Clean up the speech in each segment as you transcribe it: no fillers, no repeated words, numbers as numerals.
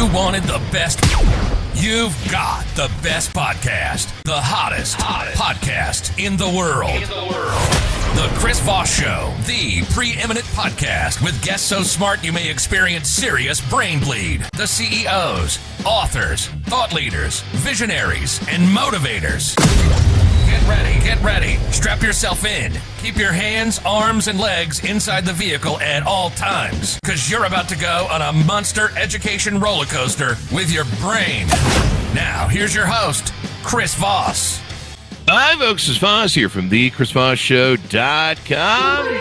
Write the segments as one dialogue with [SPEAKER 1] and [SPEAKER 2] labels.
[SPEAKER 1] You wanted the best. You've got the best podcast. The hottest podcast in the world. The Chris Voss Show, the preeminent podcast with guests so smart you may experience serious brain bleed. The CEOs, authors, thought leaders, visionaries, and motivators. Get ready. Strap yourself in. Keep your hands, arms, and legs inside the vehicle at all times, because you're about to go on a monster education roller coaster with your brain. Now, here's your host, Chris Voss.
[SPEAKER 2] Hi, folks. It's Voss here from the ChrisVossShow.com.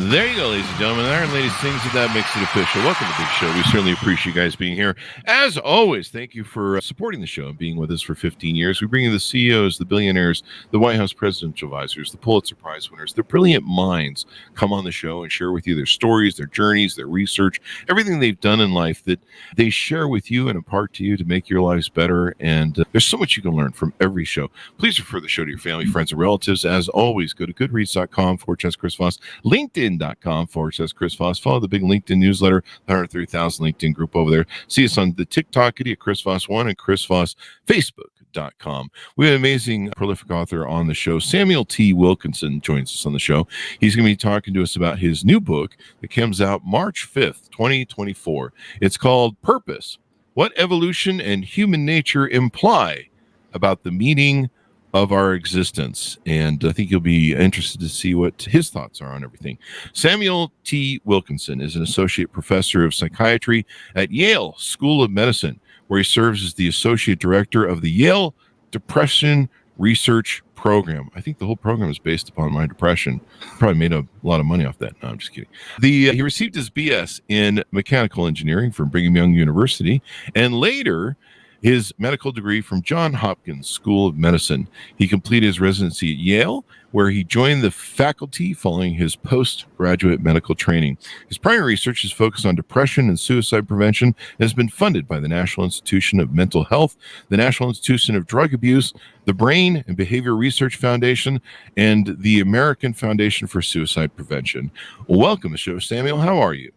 [SPEAKER 2] There you go, ladies and gentlemen. There, and ladies, things that makes it official. Welcome to the big show. We certainly appreciate you guys being here. As always, thank you for supporting the show and being with us for 15 years. We bring you the CEOs, the billionaires, the White House presidential advisors, the Pulitzer Prize winners, the brilliant minds come on the show and share with you their stories, their journeys, their research, everything they've done in life that they share with you and impart to you to make your lives better. And there's so much you can learn from every show. Please refer the show to your family, friends, and relatives. As always, go to goodreads.com/Chris Voss, LinkedIn.com/Chris Voss. Follow the big LinkedIn newsletter, the 130,000 LinkedIn group over there. See us on the TikTok at Chris Voss1 and Chris Voss Facebook.com. We have an amazing, prolific author on the show. Samuel T. Wilkinson joins us on the show. He's going to be talking to us about his new book that comes out March 5th, 2024. It's called Purpose: What Evolution and Human Nature Imply About the Meaning of Our Existence. And I think you'll be interested to see what his thoughts are on everything. Samuel T. Wilkinson is an associate professor of psychiatry at Yale School of Medicine, where he serves as the associate director of the Yale Depression Research Program. I think the whole program is based upon my depression. Probably made a lot of money off that. No, I'm just kidding. He received his BS in mechanical engineering from Brigham Young University, and later his medical degree from Johns Hopkins School of Medicine. He completed his residency at Yale, where he joined the faculty following his postgraduate medical training. His primary research is focused on depression and suicide prevention and has been funded by the National Institution of Mental Health, the National Institution of Drug Abuse, the Brain and Behavior Research Foundation, and the American Foundation for Suicide Prevention. Welcome to the show, Samuel. How are you?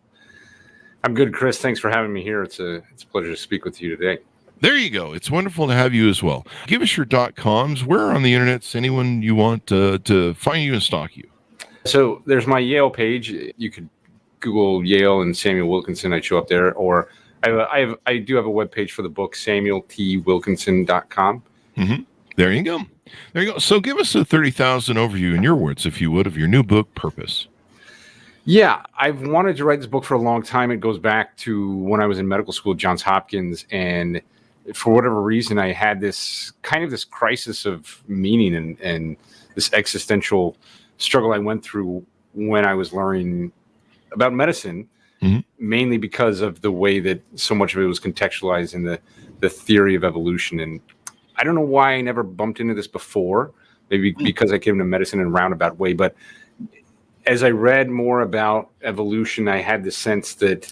[SPEAKER 3] I'm good, Chris. Thanks for having me here. It's a pleasure to speak with you today.
[SPEAKER 2] There you go. It's wonderful to have you as well. Give us your .coms. Where on the internet's anyone you want to find you and stalk you?
[SPEAKER 3] So there's my Yale page. You could Google Yale and Samuel Wilkinson. I'd show up there. Or I do have a webpage for the book, samueltwilkinson.com.
[SPEAKER 2] Mm-hmm. There you go. There you go. So give us a 30,000 overview in your words, if you would, of your new book, Purpose.
[SPEAKER 3] Yeah, I've wanted to write this book for a long time. It goes back to when I was in medical school at Johns Hopkins, and for whatever reason, I had this crisis of meaning and this existential struggle I went through when I was learning about medicine, mainly because of the way that so much of it was contextualized in the theory of evolution. And I don't know why I never bumped into this before, maybe because I came to medicine in a roundabout way. But as I read more about evolution, I had the sense that,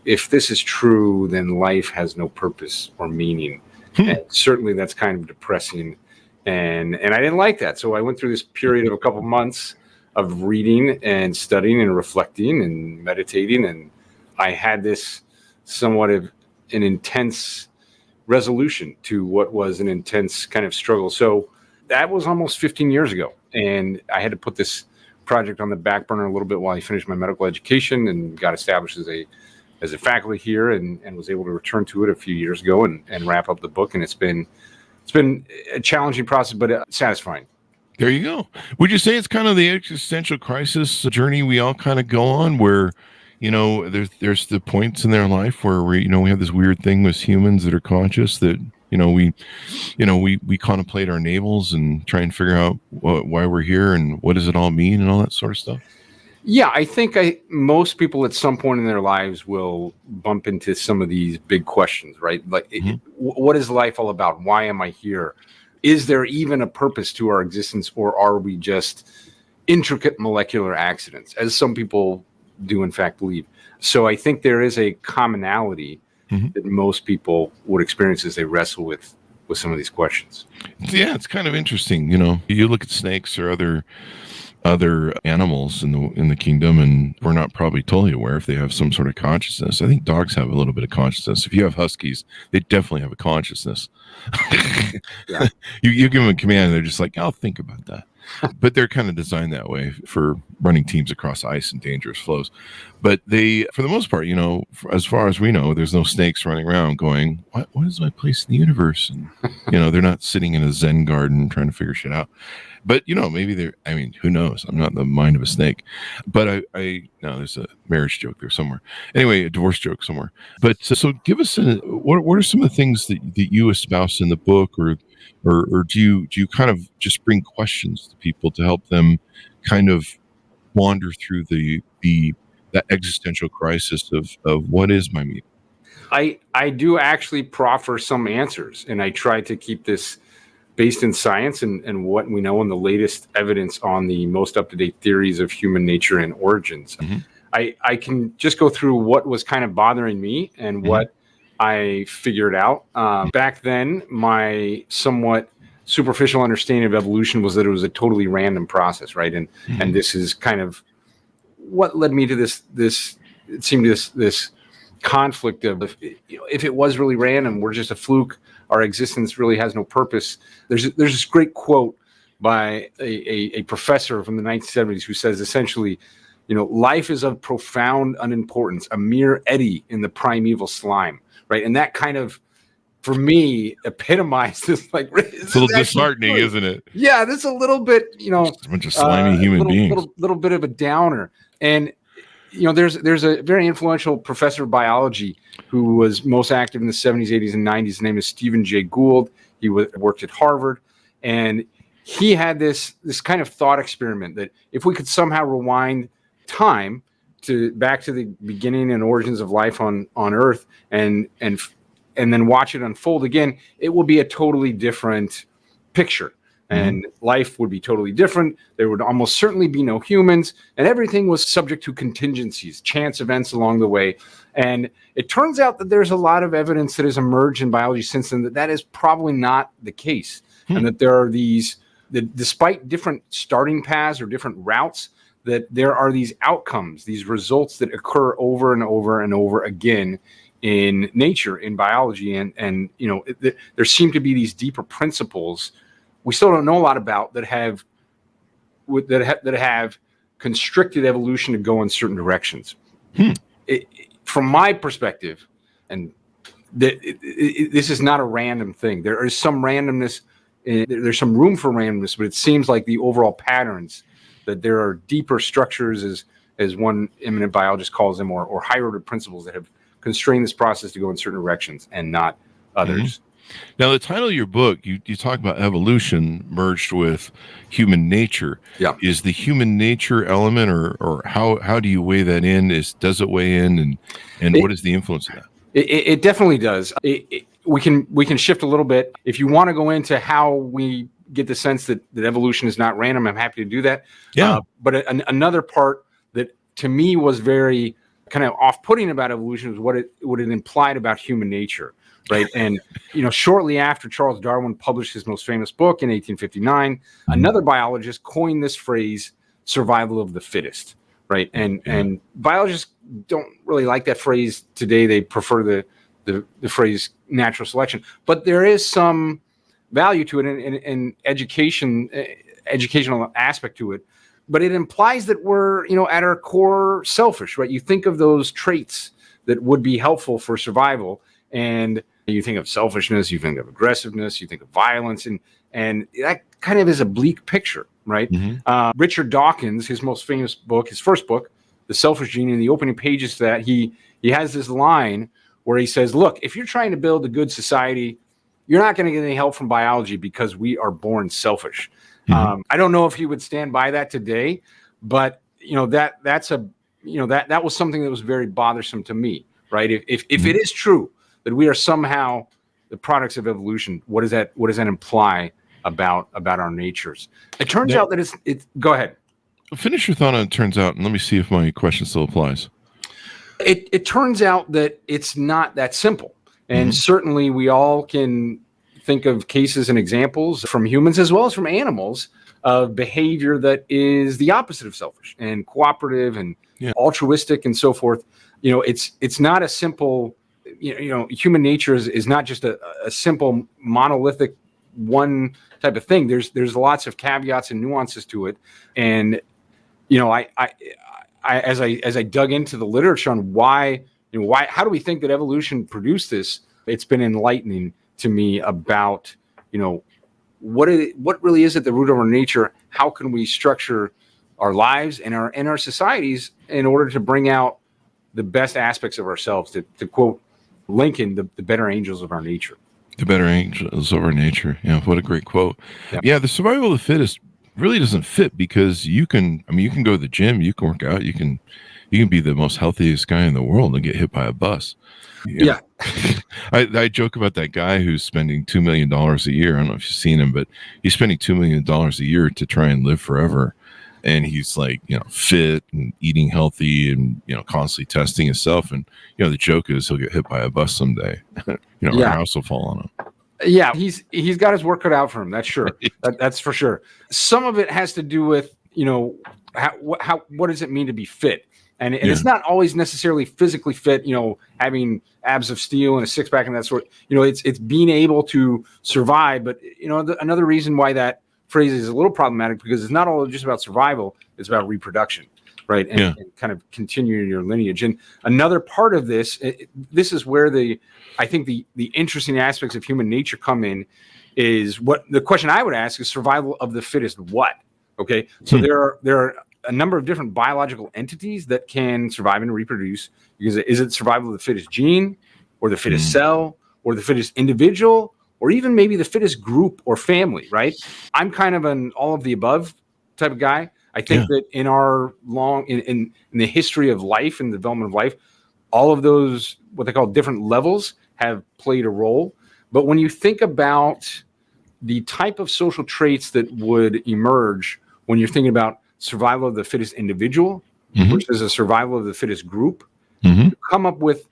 [SPEAKER 3] if this is true, then life has no purpose or meaning. And certainly that's kind of depressing. And I didn't like that. So I went through this period of a couple months of reading and studying and reflecting and meditating. And I had this somewhat of an intense resolution to what was an intense kind of struggle. So that was almost 15 years ago. And I had to put this project on the back burner a little bit while I finished my medical education and got established as a faculty here and was able to return to it a few years ago and wrap up the book. And it's been a challenging process, but satisfying.
[SPEAKER 2] There you go. Would you say it's kind of the existential crisis journey we all kind of go on where, there's the points in their life where we have this weird thing with humans that are conscious that, we contemplate our navels and try and figure out why we're here and what does it all mean and all that sort of stuff?
[SPEAKER 3] Yeah, I think most people at some point in their lives will bump into some of these big questions, right? Like, what is life all about? Why am I here? Is there even a purpose to our existence, or are we just intricate molecular accidents, as some people do in fact believe? So I think there is a commonality that most people would experience as they wrestle with some of these questions.
[SPEAKER 2] Yeah, it's kind of interesting. You look at snakes or other other animals in the kingdom, and we're not probably totally aware if they have some sort of consciousness. I think dogs have a little bit of consciousness. If you have huskies, they definitely have a consciousness.
[SPEAKER 3] Yeah.
[SPEAKER 2] You give them a command, and they're just like, I'll think about that. But they're kind of designed that way for running teams across ice and dangerous flows. But they, for the most part, as far as we know, there's no snakes running around going, what is my place in the universe? And, they're not sitting in a Zen garden trying to figure shit out. But, maybe who knows? I'm not in the mind of a snake. But there's a marriage joke there somewhere. Anyway, a divorce joke somewhere. But so give us, what are some of the things that you espouse in the book, or do you kind of just bring questions to people to help them kind of wander through that existential crisis of what is my meaning?
[SPEAKER 3] I do actually proffer some answers, and I try to keep this based in science and what we know and the latest evidence on the most up-to-date theories of human nature and origins. Mm-hmm. I can just go through what was kind of bothering me and mm-hmm. what I figured out. Back then, my somewhat superficial understanding of evolution was that it was a totally random process, right? And mm-hmm. and this is kind of what led me to this it seemed this conflict of, if it was really random, we're just a fluke, our existence really has no purpose. There's this great quote by a professor from the 1970s who says essentially, life is of profound unimportance, a mere eddy in the primeval slime, right? And that kind of, for me, epitomized this. It's
[SPEAKER 2] a little disheartening, isn't it?
[SPEAKER 3] Yeah, this is a little bit,
[SPEAKER 2] just a bunch of slimy human beings.
[SPEAKER 3] Little bit of a downer. And there's a very influential professor of biology who was most active in the 70s, 80s, and 90s. His name is Stephen Jay Gould. He worked at Harvard, and he had this kind of thought experiment that if we could somehow rewind time back to the beginning and origins of life on Earth, and then watch it unfold again, it will be a totally different picture. And life would be totally different. There would almost certainly be no humans, and everything was subject to contingencies, chance events along the way. And it turns out that there's a lot of evidence that has emerged in biology since then that is probably not the case. And that there are that despite different starting paths or different routes, that there are these outcomes, these results that occur over and over and over again in nature, in biology. And there seem to be these deeper principles we still don't know a lot about that have constricted evolution to go in certain directions. From my perspective, and this is not a random thing. There is some randomness. There's some room for randomness, but it seems like the overall patterns, that there are deeper structures, as one eminent biologist calls them, or higher order principles that have constrained this process to go in certain directions and not others. Mm-hmm.
[SPEAKER 2] Now, the title of your book, you talk about evolution merged with human nature.
[SPEAKER 3] Yeah.
[SPEAKER 2] Is the human nature element, or how do you weigh that in? Does it weigh in, and what is the influence of that?
[SPEAKER 3] It definitely does. We can shift a little bit. If you want to go into how we get the sense that evolution is not random, I'm happy to do that.
[SPEAKER 2] Yeah.
[SPEAKER 3] But another part that to me was very kind of off-putting about evolution was what it implied about human nature. Right. And, shortly after Charles Darwin published his most famous book in 1859, another biologist coined this phrase, survival of the fittest. Right. And biologists don't really like that phrase today. They prefer the phrase natural selection. But there is some value to it in educational aspect to it. But it implies that we're, at our core selfish. Right. You think of those traits that would be helpful for survival, and you think of selfishness, you think of aggressiveness, you think of violence, and that kind of is a bleak picture, right? Mm-hmm. Richard Dawkins, his most famous book, his first book, The Selfish Gene, in the opening pages to that, he has this line where he says, look, if you're trying to build a good society, you're not going to get any help from biology because we are born selfish. Mm-hmm. I don't know if he would stand by that today, but that was something that was very bothersome to me, right? If it is true that we are somehow the products of evolution, what does that imply about our natures? It turns out that it's. Go ahead.
[SPEAKER 2] Finish your thought on it turns out, and let me see if my question still applies.
[SPEAKER 3] It turns out that it's not that simple, and certainly we all can think of cases and examples from humans as well as from animals of behavior that is the opposite of selfish and cooperative and altruistic and so forth. It's not a simple, human nature is not just a simple monolithic one type of thing. There's lots of caveats and nuances to it. And, I as I dug into the literature on how do we think that evolution produced this, it's been enlightening to me about, what really is at the root of our nature? How can we structure our lives and our societies in order to bring out the best aspects of ourselves? To quote Lincoln, the better angels of our nature.
[SPEAKER 2] The better angels of our nature. Yeah, what a great quote. Yeah, the survival of the fittest really doesn't fit, because you can go to the gym, you can work out, you can be the most healthiest guy in the world and get hit by a bus.
[SPEAKER 3] Yeah.
[SPEAKER 2] I joke about that guy who's spending $2 million a year. I don't know if you've seen him, but he's spending $2 million a year to try and live forever. And he's like, fit and eating healthy and, constantly testing himself. And, the joke is he'll get hit by a bus someday. Our house will fall on him.
[SPEAKER 3] Yeah, he's got his work cut out for him. That's sure. That's for sure. Some of it has to do with, what does it mean to be fit? And it's not always necessarily physically fit, having abs of steel and a six pack and that sort. It's being able to survive. But, another reason why that phrase is a little problematic, because it's not all just about survival. It's about reproduction, right? And kind of continuing your lineage. And another part of this is where I think the interesting aspects of human nature come in, is what the question I would ask is survival of the fittest what? Okay. So there are a number of different biological entities that can survive and reproduce. Because is it survival of the fittest gene, or the fittest cell, or the fittest individual, or even maybe the fittest group or family, right? I'm kind of an all of the above type of guy. I think that in our in the history of life and the development of life, all of those, what they call different levels, have played a role. But when you think about the type of social traits that would emerge when you're thinking about survival of the fittest individual versus a survival of the fittest group, you come up with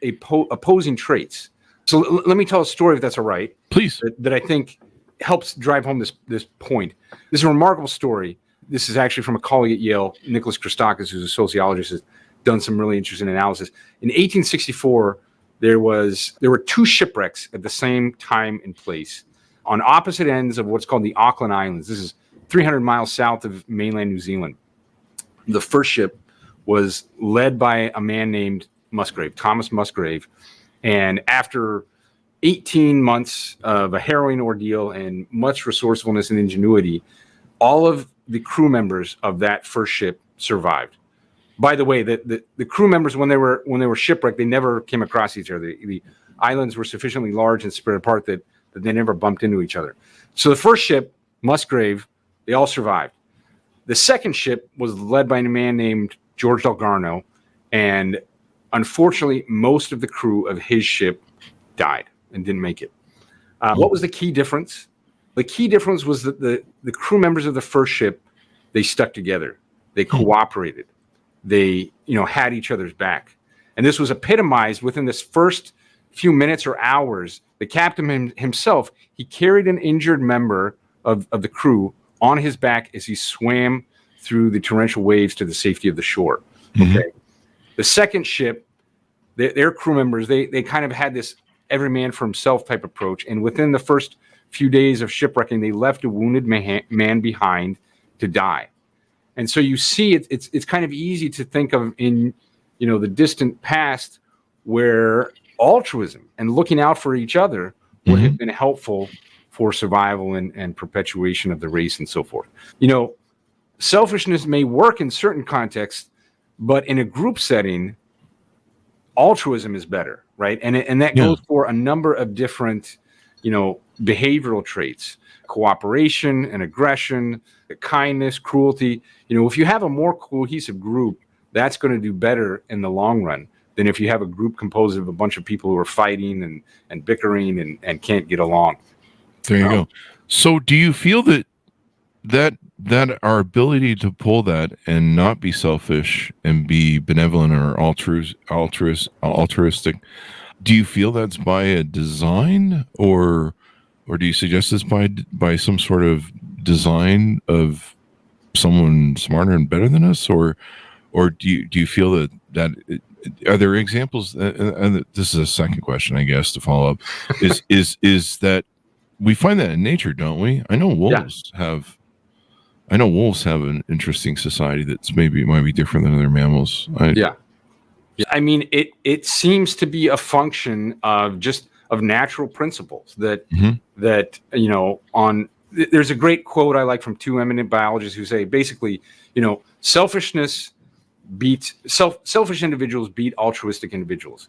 [SPEAKER 3] opposing traits. So let me tell a story, if that's all right.
[SPEAKER 2] Please.
[SPEAKER 3] That I think helps drive home this point. This is a remarkable story. This is actually from a colleague at Yale, Nicholas Christakis, who's a sociologist, has done some really interesting analysis. In 1864, there were two shipwrecks at the same time and place on opposite ends of what's called the Auckland Islands. This is 300 miles south of mainland New Zealand. The first ship was led by a man named Musgrave, Thomas Musgrave. And after 18 months of a harrowing ordeal and much resourcefulness and ingenuity, all of the crew members of that first ship survived. By the way, the crew members, when they were shipwrecked, they never came across each other. The islands were sufficiently large and spread apart that they never bumped into each other. So the first ship, Musgrave, they all survived. The second ship was led by a man named George Delgarno, and unfortunately, most of the crew of his ship died and didn't make it. What was the key difference? The key difference was that the crew members of the first ship, they stuck together. They cooperated. They, had each other's back. And this was epitomized within this first few minutes or hours. The captain himself, he carried an injured member of the crew on his back as he swam through the torrential waves to the safety of the shore. Okay. The second ship, their crew members, they kind of had this every man for himself type approach. And within the first few days of shipwrecking, they left a wounded man behind to die. And so you see, it's kind of easy to think of in, the distant past where altruism and looking out for each other would have been helpful for survival and perpetuation of the race and so forth. Selfishness may work in certain contexts, but in a group setting, altruism is better, right? And that goes for a number of different, behavioral traits: cooperation and aggression, kindness, cruelty. If you have a more cohesive group, that's going to do better in the long run than if you have a group composed of a bunch of people who are fighting and bickering and can't get along.
[SPEAKER 2] There you go. So do you feel that our ability to pull that and not be selfish and be benevolent or altruistic, do you feel that's by a design, or do you suggest this by some sort of design of someone smarter and better than us, or do you feel that are there examples? And this is a second question, I guess, to follow up. Is that we find that in nature, don't we? I know wolves have an interesting society that's might be different than other mammals.
[SPEAKER 3] I mean, it seems to be a function of natural principles that there's a great quote I like from two eminent biologists who say basically, selfish individuals beat altruistic individuals,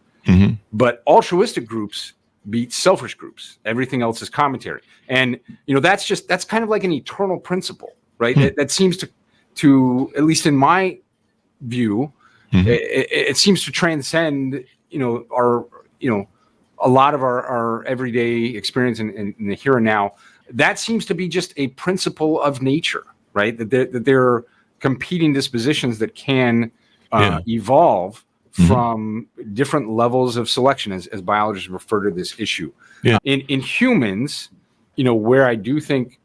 [SPEAKER 3] but altruistic groups beat selfish groups. Everything else is commentary. And, that's kind of like an eternal principle, right? That seems to, at least in my view, it seems to transcend, our, a lot of our everyday experience in the here and now. That seems to be just a principle of nature, right? That they're competing dispositions that can evolve from different levels of selection, as biologists refer to this issue. In humans, where I do think,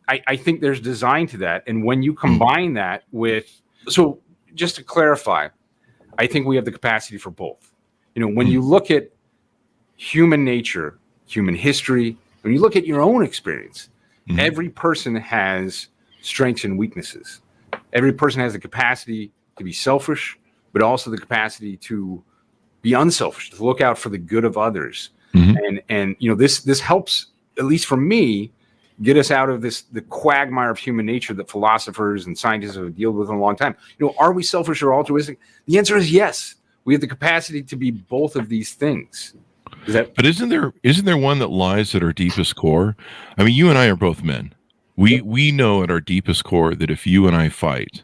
[SPEAKER 3] I think there's design to that. And when you combine that with, so just to clarify, I think we have the capacity for both. When you look at human nature, human history, when you look at your own experience, every person has strengths and weaknesses. Every person has the capacity to be selfish, but also the capacity to be unselfish, to look out for the good of others. And this helps, at least for me, get us out of the quagmire of human nature that philosophers and scientists have dealt with in a long time. Are we selfish or altruistic? The answer is yes. We have the capacity to be both of these things.
[SPEAKER 2] But isn't there one that lies at our deepest core? I mean, you and I are both men. We know at our deepest core that if you and I fight,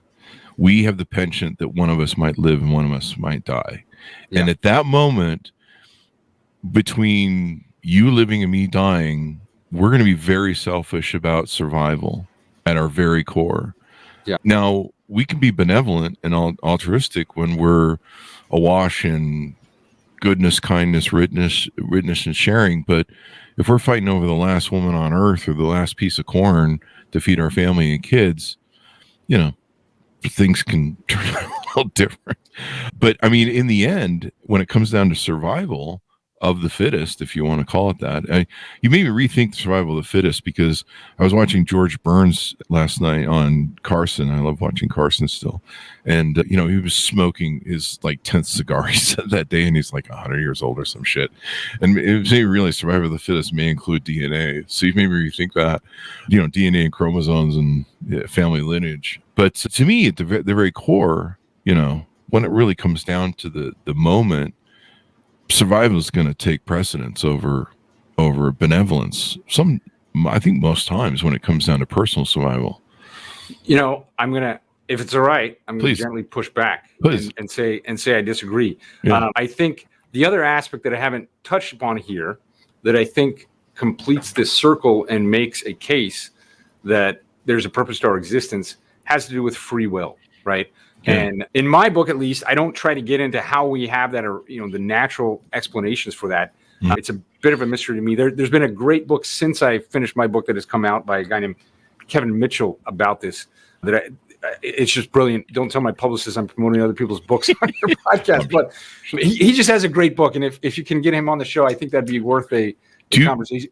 [SPEAKER 2] we have the penchant that one of us might live and one of us might die. And at that moment, between you living and me dying, we're going to be very selfish about survival at our very core. Now, we can be benevolent and altruistic when we're awash in goodness, kindness, witness, and sharing. But if we're fighting over the last woman on earth or the last piece of corn to feed our family and kids, things can turn out a little different. But I mean, in the end, when it comes down to survival of the fittest, if you want to call it that, you made me rethink the survival of the fittest, because I was watching George Burns last night on Carson. I love watching Carson still. And, he was smoking his 10th cigar he said that day, and he's 100 years old or some shit. And it made me realize survival of the fittest may include DNA. So you made me rethink that, DNA and chromosomes and family lineage. But to me, at the very core, when it really comes down to the moment, survival is going to take precedence over benevolence. I think most times when it comes down to personal survival.
[SPEAKER 3] I'm gonna, if it's all right, I'm going to gently push back and say I disagree. I think the other aspect that I haven't touched upon here, that I think completes this circle and makes a case that there's a purpose to our existence, has to do with free will, right? And in my book, at least, I don't try to get into how we have that, or the natural explanations for that. It's a bit of a mystery to me. There's been a great book since I finished my book that has come out by a guy named Kevin Mitchell about this. It's just brilliant. Don't tell my publicist I'm promoting other people's books on your podcast, but he just has a great book. And if you can get him on the show, I think that'd be worth a conversation.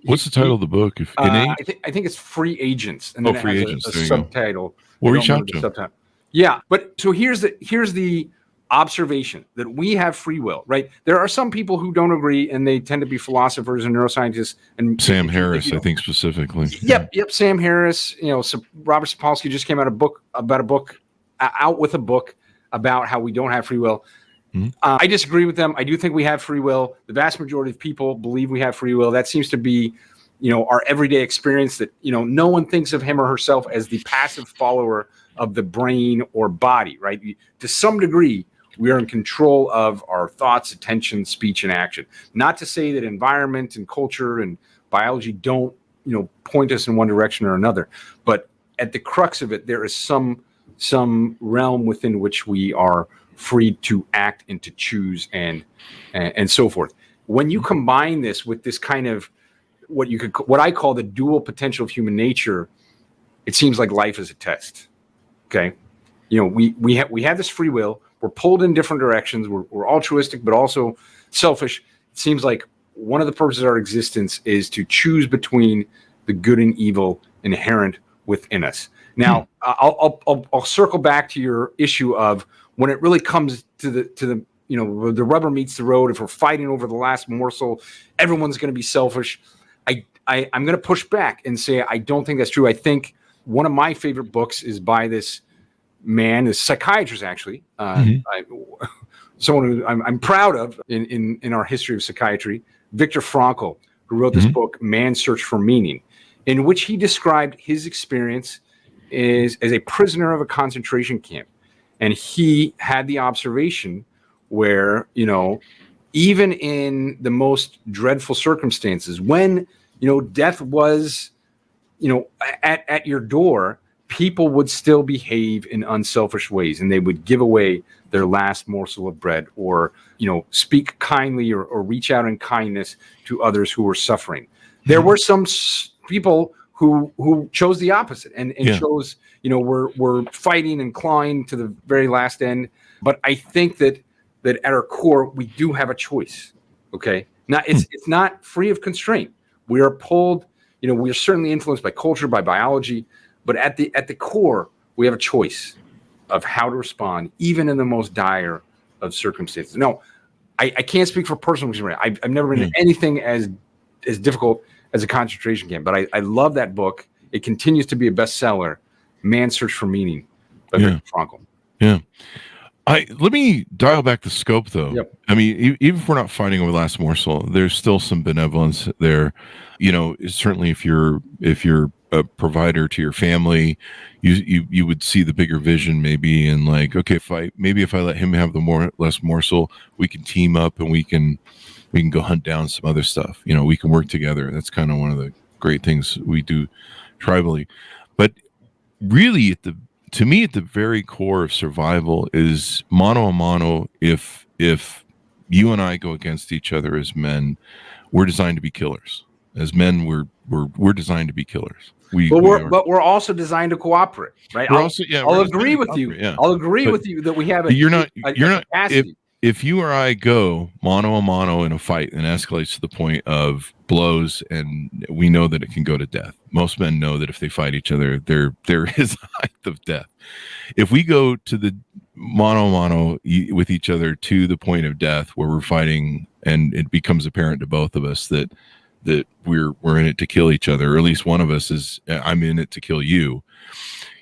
[SPEAKER 2] What's the title of the book?
[SPEAKER 3] I think it's Free Agents, and then
[SPEAKER 2] Free
[SPEAKER 3] it has
[SPEAKER 2] Agents.
[SPEAKER 3] a subtitle.
[SPEAKER 2] We'll reach out to him.
[SPEAKER 3] Yeah, but so here's the observation that we have free will, right? There are some people who don't agree, and they tend to be philosophers and neuroscientists. And
[SPEAKER 2] Sam Harris, I think specifically.
[SPEAKER 3] Yep. Sam Harris. So Robert Sapolsky just came out with a book about how we don't have free will. I disagree with them. I do think we have free will. The vast majority of people believe we have free will. That seems to be, our everyday experience. That no one thinks of him or herself as the passive follower of the brain or body, right? To some degree, we are in control of our thoughts, attention, speech, and action. Not to say that environment and culture and biology don't, point us in one direction or another, but at the crux of it, there is some realm within which we are free to act and to choose and so forth. When you combine this with this kind of what I call the dual potential of human nature, it seems like life is a test. Okay. We have this free will. We're pulled in different directions. We're altruistic, but also selfish. It seems like one of the purposes of our existence is to choose between the good and evil inherent within us. Now, I'll circle back to your issue of when it really comes to the the rubber meets the road. If we're fighting over the last morsel, everyone's going to be selfish. I'm going to push back and say I don't think that's true. I think one of my favorite books is by this man, this psychiatrist actually, someone who I'm proud of in our history of psychiatry, Viktor Frankl, who wrote this book, Man's Search for Meaning, in which he described his experience as a prisoner of a concentration camp. And he had the observation where, even in the most dreadful circumstances, when, death was, at your door, people would still behave in unselfish ways, and they would give away their last morsel of bread, or, speak kindly or reach out in kindness to others who were suffering. There were some people who chose the opposite and chose, we're fighting and clawing to the very last end. But I think that at our core, we do have a choice. Okay. Now it's not free of constraint. We are pulled, we are certainly influenced by culture, by biology, but at the core, we have a choice of how to respond, even in the most dire of circumstances. No, I can't speak for personal experience. I've never been in anything as difficult as a concentration camp, but I love that book. It continues to be a bestseller, Man's Search for Meaning by Viktor Frankl. Yeah.
[SPEAKER 2] Let me dial back the scope, though.
[SPEAKER 3] Yep.
[SPEAKER 2] I mean, even if we're not fighting over the last morsel, there's still some benevolence there. Certainly if you're a provider to your family, you would see the bigger vision maybe, and like, okay, if I let him have the less morsel, we can team up and we can go hunt down some other stuff. We can work together. That's kind of one of the great things we do tribally. But really, to me, at the very core of survival is mano a mano. If you and I go against each other as men, we're designed to be killers. As men, we're desined to be killers.
[SPEAKER 3] But we're also designed to cooperate, right? I'll agree with you.
[SPEAKER 2] Yeah.
[SPEAKER 3] I'll agree with you that we have
[SPEAKER 2] you're not
[SPEAKER 3] capacity.
[SPEAKER 2] If you or I go mano a mano in a fight and escalates to the point of blows, and we know that it can go to death. Most men know that if they fight each other, there is a height of death. If we go to the mano a mano with each other to the point of death, where we're fighting, and it becomes apparent to both of us that we're in it to kill each other, or at least one of us is, I'm in it to kill you.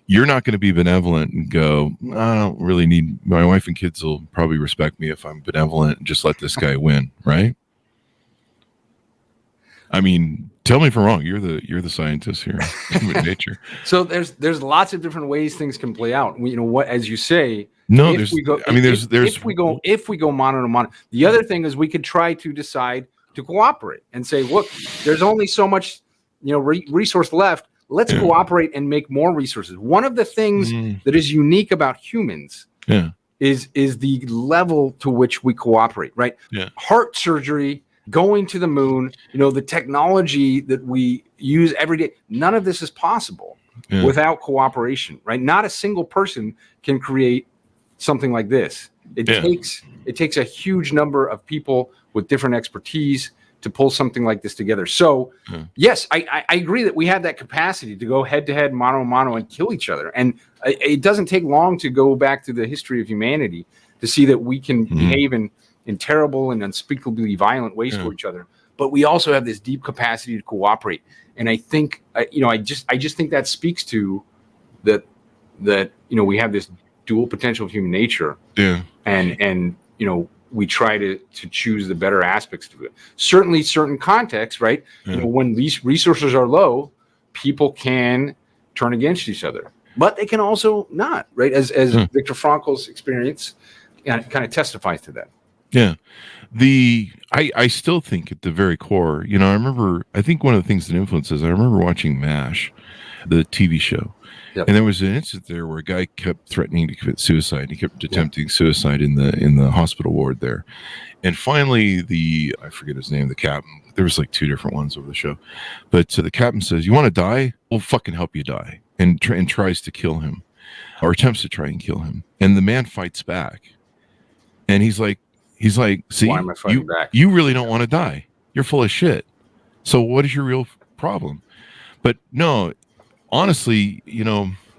[SPEAKER 2] You're not going to be benevolent and go, I don't really need, my wife and kids will probably respect me if I'm benevolent and just let this guy win, right? I mean, tell me if I'm wrong. You're the scientist here with nature.
[SPEAKER 3] So there's lots of different ways things can play out. As you say.
[SPEAKER 2] No, if we
[SPEAKER 3] go mano to mano. The other thing is we could try to decide to cooperate and say, look, there's only so much, resource left. Let's cooperate and make more resources. One of the things that is unique about humans is the level to which we cooperate, right?
[SPEAKER 2] Yeah.
[SPEAKER 3] Heart surgery, going to the moon, the technology that we use every day, none of this is possible without cooperation, right? Not a single person can create something like this. It takes a huge number of people with different expertise to pull something like this together. So, yes, I agree that we have that capacity to go head-to-head, mano-a-mano, and kill each other. And it doesn't take long to go back to the history of humanity to see that we can behave in terrible and unspeakably violent ways to each other. But we also have this deep capacity to cooperate. And I think, I just think that speaks to that we have this dual potential of human nature.
[SPEAKER 2] Yeah.
[SPEAKER 3] And we try to choose the better aspects to it. Certainly certain contexts, right? When these resources are low, people can turn against each other, but they can also not, right? As Viktor Frankl's experience kind of testifies to that.
[SPEAKER 2] Yeah. I still think at the very core, I think one of the things that influences, I remember watching MASH, the TV show. Yep. And there was an incident there where a guy kept threatening to commit suicide. He kept attempting suicide in the hospital ward there. And finally, I forget his name, the captain, there was like two different ones over the show. But the captain says, you want to die? We'll fucking help you die. and tries to kill him, or attempts to try and kill him. And the man fights back. And he's like, see,
[SPEAKER 3] Why am I fighting back?
[SPEAKER 2] You really don't want to die. You're full of shit. So what is your real problem? But no, honestly,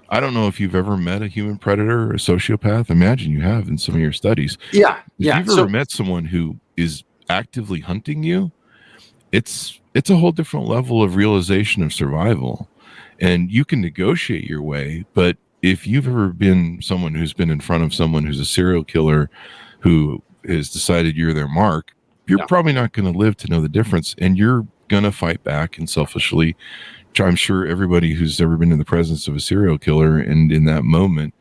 [SPEAKER 2] I don't know if you've ever met a human predator or a sociopath. Imagine you have in some of your studies.
[SPEAKER 3] Yeah.
[SPEAKER 2] If you've ever met someone who is actively hunting you, it's a whole different level of realization of survival. And you can negotiate your way, but if you've ever been someone who's been in front of someone who's a serial killer who has decided you're their mark, you're probably not going to live to know the difference, and you're going to fight back and selfishly. I'm sure everybody who's ever been in the presence of a serial killer and in that moment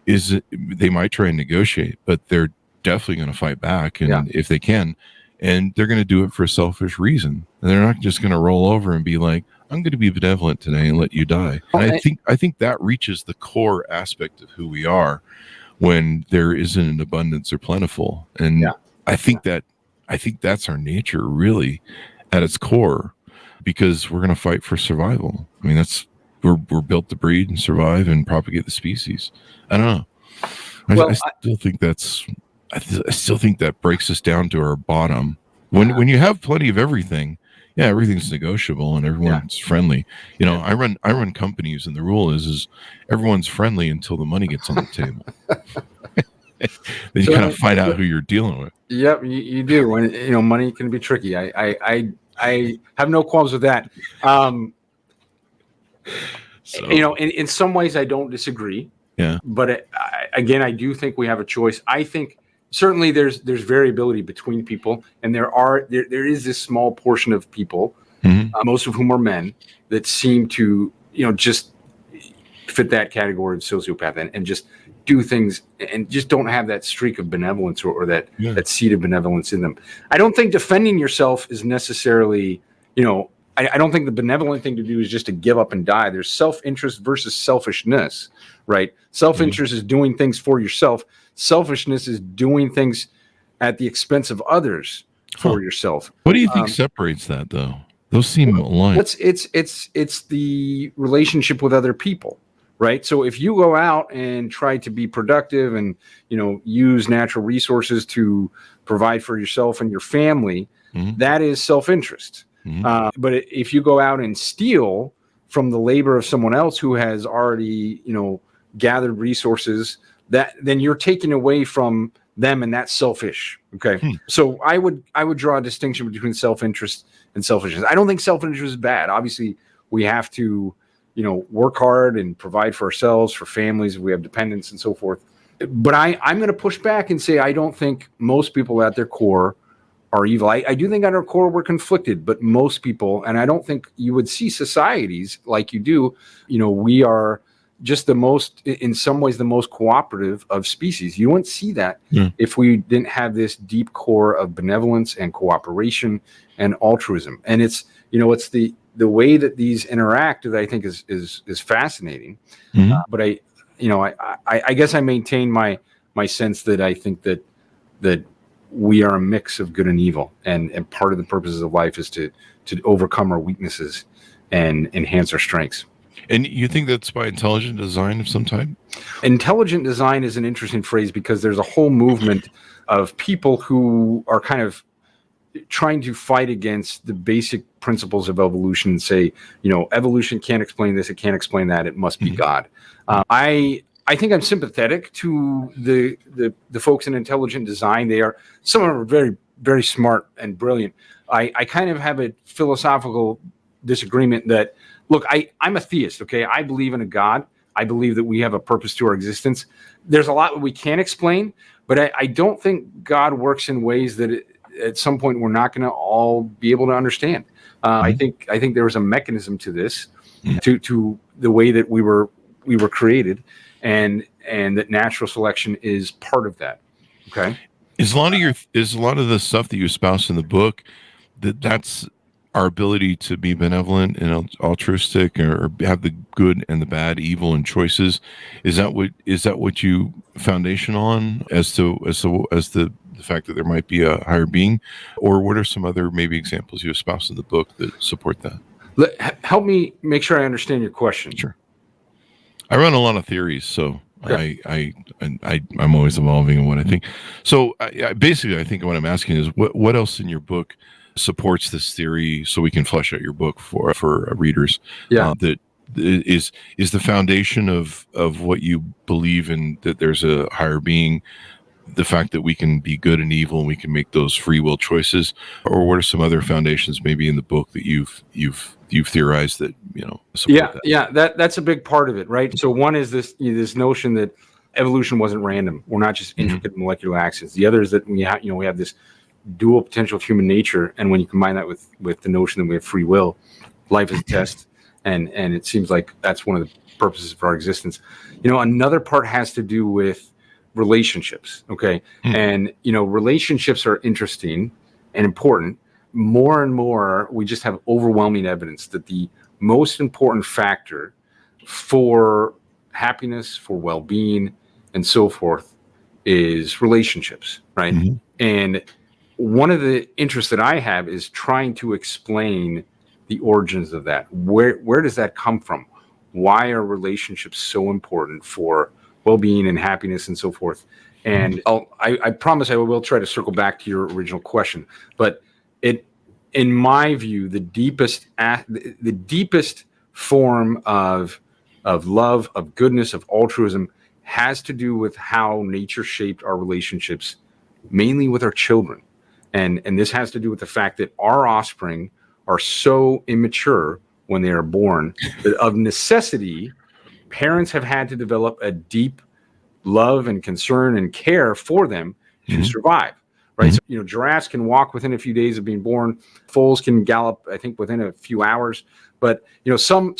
[SPEAKER 2] they might try and negotiate, but they're definitely going to fight back, and if they can, and they're going to do it for a selfish reason. And they're not just going to roll over and be like, I'm going to be benevolent today and let you die. And I think that reaches the core aspect of who we are when there isn't an abundance or plentiful. And I think that's our nature really at its core, because we're going to fight for survival. I mean, we're built to breed and survive and propagate the species. I don't know. I still think that breaks us down to our bottom. When you have plenty of everything, everything's negotiable and everyone's friendly. I run companies, and the rule is everyone's friendly until the money gets on the table. Then you kind of find out who you're dealing with.
[SPEAKER 3] Yep, you do. When money can be tricky. I have no qualms with that. In some ways I don't disagree.
[SPEAKER 2] Yeah.
[SPEAKER 3] But I do think we have a choice. I think certainly there's variability between people, and there is this small portion of people, most of whom are men, that seem to just fit that category of sociopath and just do things and just don't have that streak of benevolence or that seed of benevolence in them. I don't think defending yourself is necessarily, I don't think the benevolent thing to do is just to give up and die. There's self-interest versus selfishness, right? Self-interest is doing things for yourself. Selfishness is doing things at the expense of others for yourself.
[SPEAKER 2] What do you think separates that, though? Those seem aligned.
[SPEAKER 3] It's the relationship with other people, right? So if you go out and try to be productive and use natural resources to provide for yourself and your family, that is self-interest. But if you go out and steal from the labor of someone else who has already, gathered resources, then you're taking away from them, and that's selfish. Okay. So I would draw a distinction between self-interest and selfishness. I don't think self-interest is bad. Obviously, we have to, work hard and provide for ourselves, for families, if we have dependents and so forth. But I'm going to push back and say I don't think most people at their core are evil. I do think at our core we're conflicted, but most people, and I don't think you would see societies like you do, we are just in some ways, the most cooperative of species. You wouldn't see that if we didn't have this deep core of benevolence and cooperation and altruism. And it's the way that these interact that I think is fascinating. But I guess I maintain my sense that I think that we are a mix of good and evil, and part of the purposes of life is to overcome our weaknesses and enhance our strengths.
[SPEAKER 2] And you think that's by intelligent design of some type?
[SPEAKER 3] Intelligent design is an interesting phrase because there's a whole movement of people who are kind of trying to fight against the basic principles of evolution and say, evolution can't explain this, it can't explain that, it must be God. I think I'm sympathetic to the folks in intelligent design. Some of them are very, very smart and brilliant. I kind of have a philosophical disagreement that, look, I'm a theist, okay? I believe in a God. I believe that we have a purpose to our existence. There's a lot that we can't explain, but I don't think God works in ways that at some point we're not going to all be able to understand. I think there was a mechanism to this, to the way that we were created, and that natural selection is part of that. Okay.
[SPEAKER 2] Is a lot of the stuff that you espouse in the book that's our ability to be benevolent and altruistic, or have the good and the bad, evil and choices? Is that what you foundation on as the fact that there might be a higher being, or what are some other maybe examples you espouse in the book that support that?
[SPEAKER 3] Help me make sure I understand your question.
[SPEAKER 2] Sure. I run a lot of theories, so
[SPEAKER 3] Okay.
[SPEAKER 2] I'm always evolving in what I think. So basically, I think what I'm asking is what else in your book supports this theory, so we can flesh out your book for readers.
[SPEAKER 3] Yeah.
[SPEAKER 2] That is the foundation of what you believe in, that there's a higher being, the fact that we can be good and evil and we can make those free will choices, or what are some other foundations maybe in the book that you've theorized that support that?
[SPEAKER 3] Yeah, that's a big part of it, right? So one is this notion that evolution wasn't random. We're not just intricate molecular accidents. The other is that we have this dual potential of human nature, and when you combine that with the notion that we have free will, life is a test, and it seems like that's one of the purposes for our existence. Another part has to do with relationships. Okay. And relationships are interesting and important. More and more, we just have overwhelming evidence that the most important factor for happiness, for well-being, and so forth is relationships, right? And one of the interests that I have is trying to explain the origins of that. Where does that come from? Why are relationships so important for well-being and happiness and so forth? And I promise I will try to circle back to your original question, but in my view, the deepest form of love, of goodness, of altruism has to do with how nature shaped our relationships, mainly with our children. And this has to do with the fact that our offspring are so immature when they are born that of necessity, parents have had to develop a deep love and concern and care for them to survive, right? So, giraffes can walk within a few days of being born. Foals can gallop, I think, within a few hours. But, some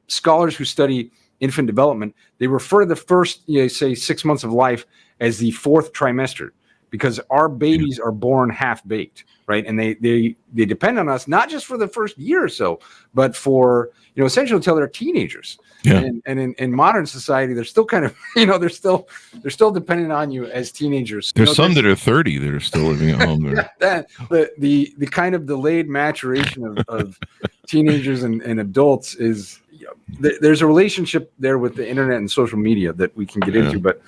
[SPEAKER 3] scholars who study infant development, they refer to the first, say 6 months of life as the fourth trimester, because our babies are born half-baked, right? And they depend on us, not just for the first year or so, but for, essentially until they're teenagers.
[SPEAKER 2] Yeah.
[SPEAKER 3] And in modern society, they're still kind of, they're still dependent on you as teenagers.
[SPEAKER 2] There's some that are 30 that are still living at home.
[SPEAKER 3] The kind of delayed maturation of teenagers and adults is, there's a relationship there with the internet and social media that we can get into, but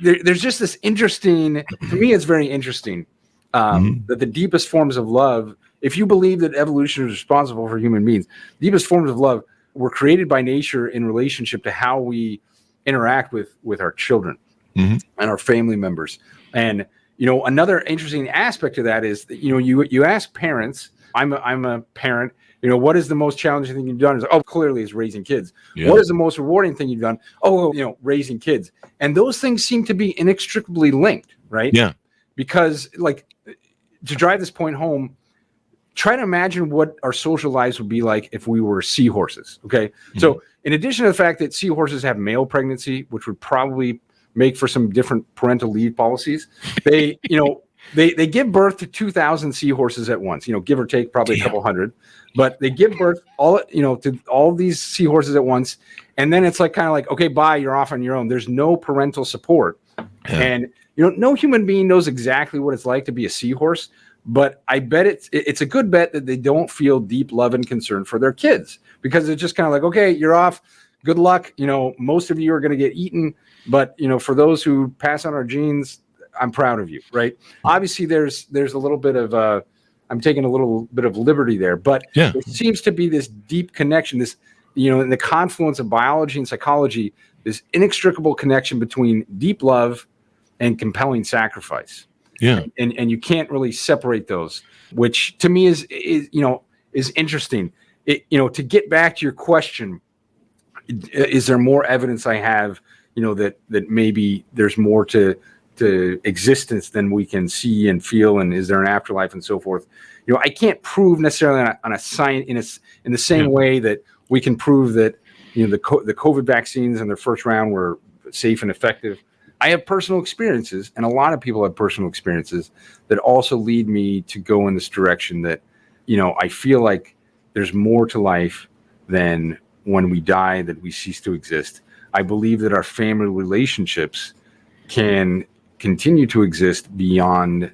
[SPEAKER 3] there's just this interesting, to me, it's very interesting that the deepest forms of love, if you believe that evolution is responsible for human beings, the deepest forms of love were created by nature in relationship to how we interact with our children and our family members. And, another interesting aspect of that is that, you ask parents, I'm a parent, what is the most challenging thing you've done? Clearly it's raising kids. Yeah. What is the most rewarding thing you've done? Raising kids. And those things seem to be inextricably linked, right?
[SPEAKER 2] Yeah.
[SPEAKER 3] Because, to drive this point home, try to imagine what our social lives would be like if we were seahorses. Okay. So in addition to the fact that seahorses have male pregnancy, which would probably make for some different parental leave policies, they give birth to 2,000 seahorses at once, give or take probably a couple hundred, but they give birth to all these seahorses at once. And then it's okay, bye, you're off on your own. There's no parental support. Yeah. And, no human being knows exactly what it's like to be a seahorse, but I bet it's a good bet that they don't feel deep love and concern for their kids, because it's just okay, you're off. Good luck. Most of you are going to get eaten, but, for those who pass on our genes, I'm proud of you, right? Obviously, there's a little bit of I'm taking a little bit of liberty there, but there seems to be this deep connection, this, in the confluence of biology and psychology, this inextricable connection between deep love and compelling sacrifice.
[SPEAKER 2] Yeah,
[SPEAKER 3] and you can't really separate those, which to me is interesting. To get back to your question, is there more evidence I have, that maybe there's more to existence than we can see and feel, and is there an afterlife and so forth? I can't prove necessarily on a science in the same way that we can prove that the COVID vaccines in their first round were safe and effective. I have personal experiences, and a lot of people have personal experiences that also lead me to go in this direction that I feel like there's more to life than when we die, that we cease to exist. I believe that our family relationships can continue to exist beyond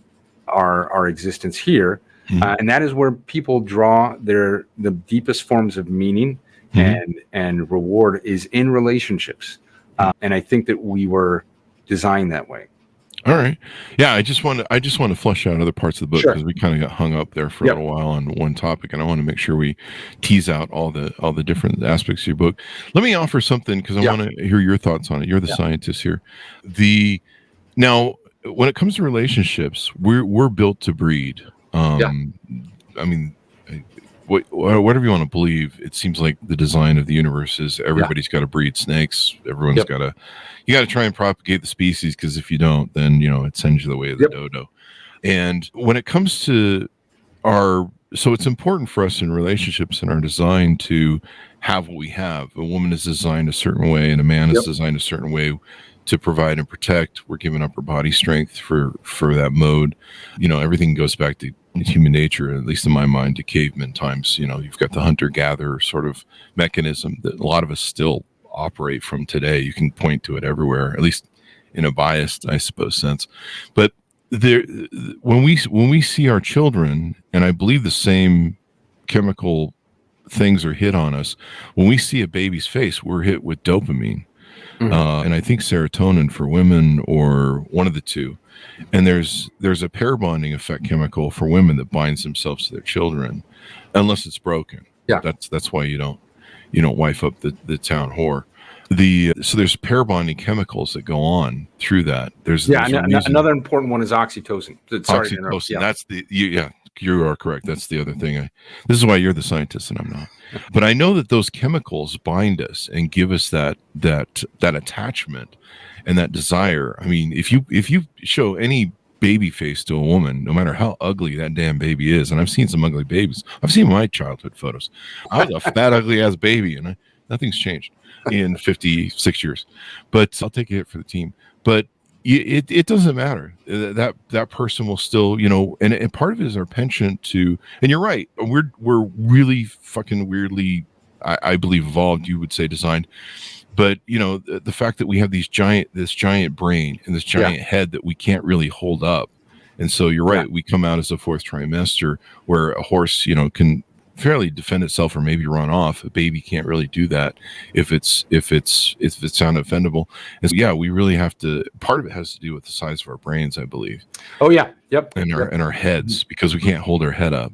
[SPEAKER 3] our existence here. And that is where people draw the deepest forms of meaning and reward is in relationships. And I think that we were designed that way.
[SPEAKER 2] All right. Yeah, I just want to flesh out other parts of the book because we kind of got hung up there for a little while on one topic, and I want to make sure we tease out all the different aspects of your book. Let me offer something because I want to hear your thoughts on it. You're the scientist here. Now, when it comes to relationships, we're built to breed. I mean, whatever you want to believe, it seems like the design of the universe is everybody's got to breed snakes. Everyone's you got to try and propagate the species, because if you don't, then it sends you the way of the dodo. And when it comes to so it's important for us in relationships and our design to have what we have. A woman is designed a certain way, and a man is designed a certain way to provide and protect. We're giving up our body strength for that mode. Everything goes back to human nature, at least in my mind, to caveman times. You've got the hunter-gatherer sort of mechanism that a lot of us still operate from today. You can point to it everywhere, at least in a biased, I suppose, sense. But when we see our children, and I believe the same chemical things are hit on us, when we see a baby's face, we're hit with dopamine. And I think serotonin for women, or one of the two. And there's a pair bonding effect chemical for women that binds themselves to their children, unless it's broken. Yeah, that's why you don't wife up the town whore. So there's pair bonding chemicals that go on through that. There's
[SPEAKER 3] another important one is oxytocin. Sorry to interrupt.
[SPEAKER 2] That's you are correct. That's the other thing. This is why you're the scientist and I'm not. But I know that those chemicals bind us and give us that attachment and that desire. I mean, if you show any baby face to a woman, no matter how ugly that damn baby is, and I've seen some ugly babies. I've seen my childhood photos. I was a fat, ugly ass baby, and nothing's changed in 56 years. But I'll take a hit for the team. But it doesn't matter. That person will still, and part of it is our penchant to, and you're right, we're really fucking weirdly, I believe, evolved, you would say, designed. But the fact that we have this giant brain and this giant head that we can't really hold up, and so you're right, we come out as a fourth trimester where a horse can fairly defend itself or maybe run off. A baby can't really do that if it's unoffendable. And so, we really have to. Part of it has to do with the size of our brains, I believe.
[SPEAKER 3] Oh yeah, yep.
[SPEAKER 2] And our heads, because we can't hold our head up,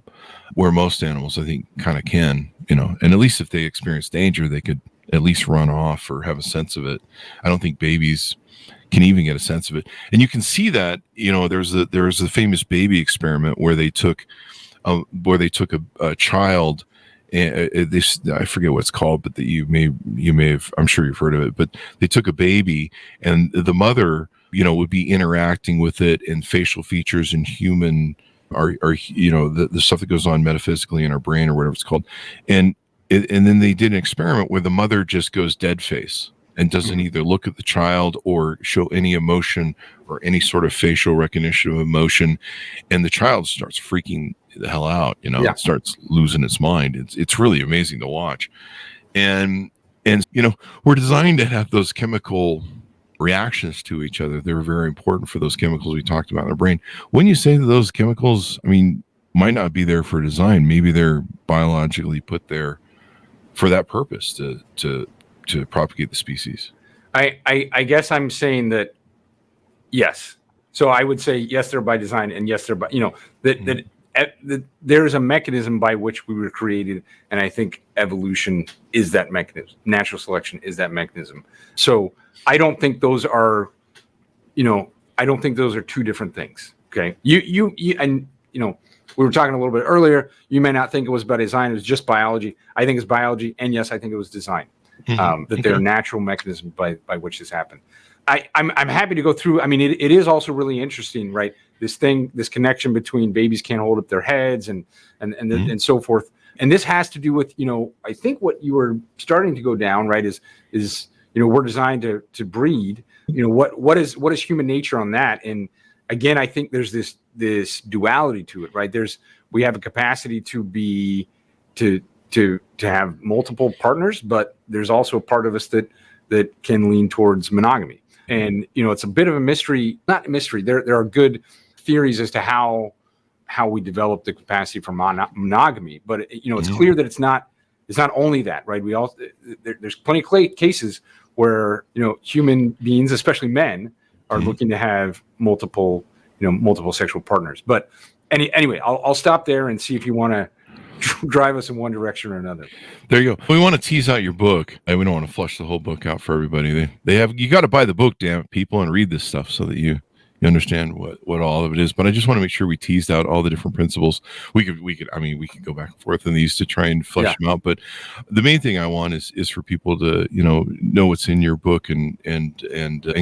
[SPEAKER 2] where most animals, I think, kind of can. And at least if they experience danger, they could at least run off or have a sense of it. I don't think babies can even get a sense of it. And you can see that, there's a famous baby experiment where they took a child, and I forget what it's called, but that you may have, I'm sure you've heard of it, but they took a baby, and the mother, would be interacting with it, and facial features and human are the stuff that goes on metaphysically in our brain or whatever it's called. And then they did an experiment where the mother just goes dead face and doesn't either look at the child or show any emotion or any sort of facial recognition of emotion. And the child starts freaking the hell out, it starts losing its mind. It's really amazing to watch. And we're designed to have those chemical reactions to each other. They're very important for those chemicals we talked about in our brain. When you say that those chemicals, might not be there for design, maybe they're biologically put there for that purpose to propagate the species.
[SPEAKER 3] I guess I'm saying that yes. So I would say yes, they're by design, and yes, they're by that there's a mechanism by which we were created, and I think evolution is that mechanism. Natural selection is that mechanism. So I don't think those are, I don't think those are two different things. Okay, you we were talking a little bit earlier. You may not think it was by design; it was just biology. I think it's biology, and yes, I think it was design. That they're natural mechanisms by which this happened. I'm happy to go through. It is also really interesting, right? This connection between babies can't hold up their heads and so forth. And this has to do with, I think what you were starting to go down, right, is we're designed to breed. What is human nature on that? And again, I think there's this duality to it, right? We have a capacity to have multiple partners, but there's also a part of us that can lean towards monogamy. And, it's a bit of a mystery, not a mystery. There are good theories as to how we develop the capacity for monogamy, but it's clear that it's it's not only that, right? We also there's plenty of cases where human beings, especially men, are looking to have multiple sexual partners. But anyway, I'll stop there and see if you want to drive us in one direction or another.
[SPEAKER 2] There you go. We want to tease out your book. We don't want to flush the whole book out for everybody. You got to buy the book, damn it, people, and read this stuff so that you understand what all of it is. But I just want to make sure we teased out all the different principles. We could go back and forth on these to try and flesh them out. But the main thing I want is for people to know what's in your book and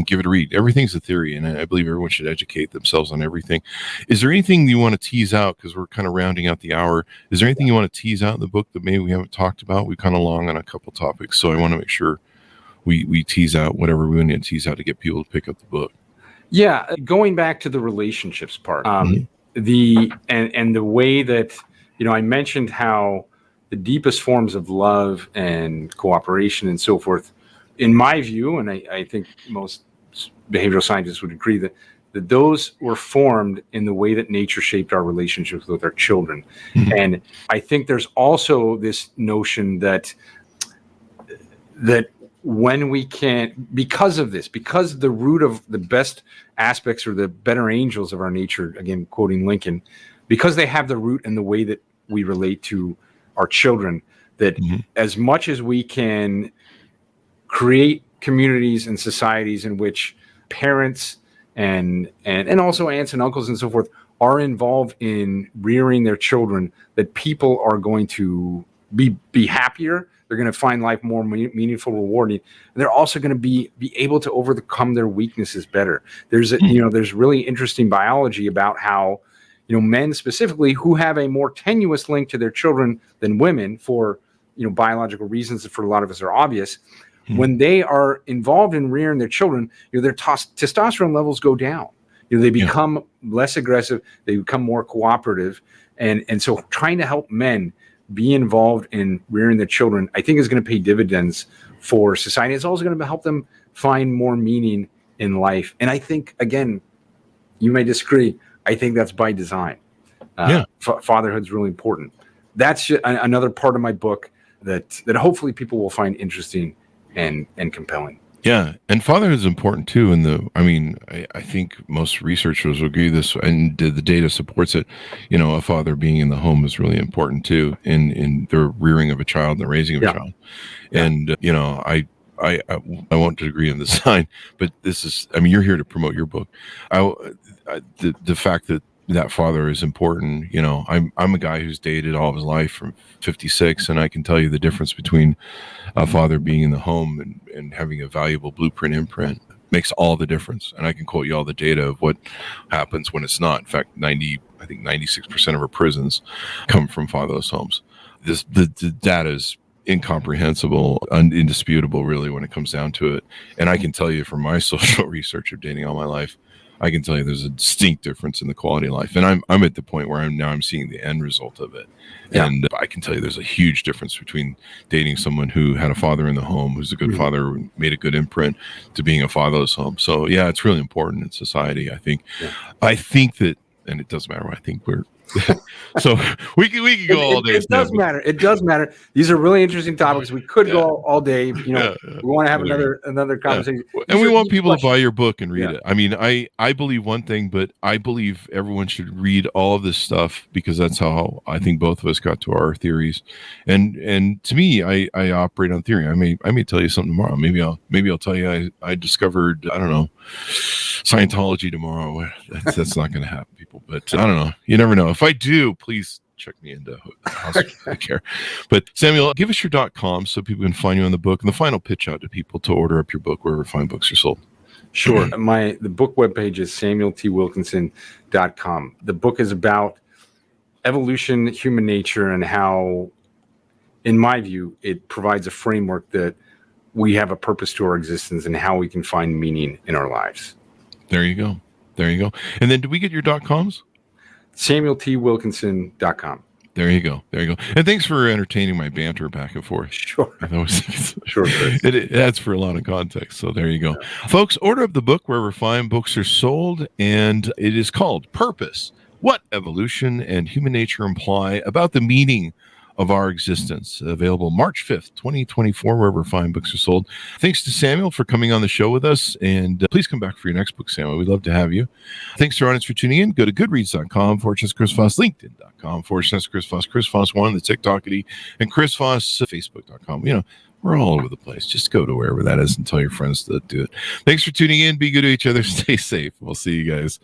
[SPEAKER 2] give it a read. Everything's a theory, and I believe everyone should educate themselves on everything. Is there anything you want to tease out, because we're kind of rounding out the hour? Is there anything you want to tease out in the book that maybe we haven't talked about? We're kind of long on a couple topics, so I want to make sure we tease out whatever we need to tease out to get people to pick up the book.
[SPEAKER 3] Yeah, going back to the relationships part, the way that I mentioned how the deepest forms of love and cooperation and so forth, in my view, and I think most behavioral scientists would agree that those were formed in the way that nature shaped our relationships with our children. And I think there's also this notion that when we can't, because the root of the best aspects or the better angels of our nature, again, quoting Lincoln, because they have the root in the way that we relate to our children, that as much as we can create communities and societies in which parents and also aunts and uncles and so forth are involved in rearing their children, that people are going to be happier. They're going to find life more meaningful, rewarding, and they're also going to be able to overcome their weaknesses better. There's there's really interesting biology about how men specifically, who have a more tenuous link to their children than women for biological reasons that for a lot of us are obvious. When they are involved in rearing their children, their testosterone levels go down. They become less aggressive. They become more cooperative, and so trying to help men be involved in rearing their children, I think, is going to pay dividends for society. It's also going to help them find more meaning in life. And I think, again, you may disagree, I think that's by design. Fatherhood is really important. That's another part of my book that hopefully people will find interesting and compelling.
[SPEAKER 2] Yeah, and fatherhood is important too. I think most researchers will agree with this, and the data supports it. A father being in the home is really important too in the rearing of a child and the raising of a child. And I won't agree on the design, but this is. You're here to promote your book. The fact that father is important. I'm a guy who's dated all of his life from 56, and I can tell you the difference between a father being in the home and having a valuable blueprint imprint makes all the difference. And I can quote you all the data of what happens when it's not. In fact, 96% of our prisons come from fatherless homes. The data is incomprehensible, indisputable, really, when it comes down to it. And I can tell you from my social research of dating all my life, I can tell you there's a distinct difference in the quality of life. And I'm at the point where I'm seeing the end result of it. Yeah. And I can tell you there's a huge difference between dating someone who had a father in the home, who's a good father, who made a good imprint, to being a fatherless home. So yeah, it's really important in society, I think. Yeah. I think that, and it does matter what I think we're, so we can go all day.
[SPEAKER 3] It does matter. It does matter. These are really interesting topics. We could go all day. We want to have another conversation.
[SPEAKER 2] Yeah. And we want people to buy your book and read it. I believe one thing, but I believe everyone should read all of this stuff, because that's how I think both of us got to our theories. And to me, I operate on theory. I may tell you something tomorrow. Maybe I'll tell you I discovered, I don't know, Scientology tomorrow. That's not going to happen, people. But I don't know. You never know. If I do, please check me into hospital care. But Samuel, give us your .com so people can find you on the book, and the final pitch out to people to order up your book wherever fine books are sold.
[SPEAKER 3] Sure. The book webpage is samueltwilkinson.com. The book is about evolution, human nature, and how, in my view, it provides a framework that we have a purpose to our existence and how we can find meaning in our lives.
[SPEAKER 2] There you go. And then, do we get your .coms?
[SPEAKER 3] samueltwilkinson.com.
[SPEAKER 2] There you go. And thanks for entertaining my banter back and forth.
[SPEAKER 3] Sure.
[SPEAKER 2] Sure. It adds for a lot of context. So there you go. Yeah. Folks, order up the book wherever fine books are sold. And it is called Purpose: What Evolution and Human Nature Imply About the Meaning of our existence. Available March 5th, 2024, wherever fine books are sold. Thanks to Samuel for coming on the show with us. And please come back for your next book, Samuel. We'd love to have you. Thanks to our audience for tuning in. Go to goodreads.com/Chris Voss, LinkedIn.com/Chris Voss, Chris Voss1, the TikTokity, and Chris Voss, Facebook.com. We're all over the place. Just go to wherever that is and tell your friends to do it. Thanks for tuning in. Be good to each other. Stay safe. We'll see you guys.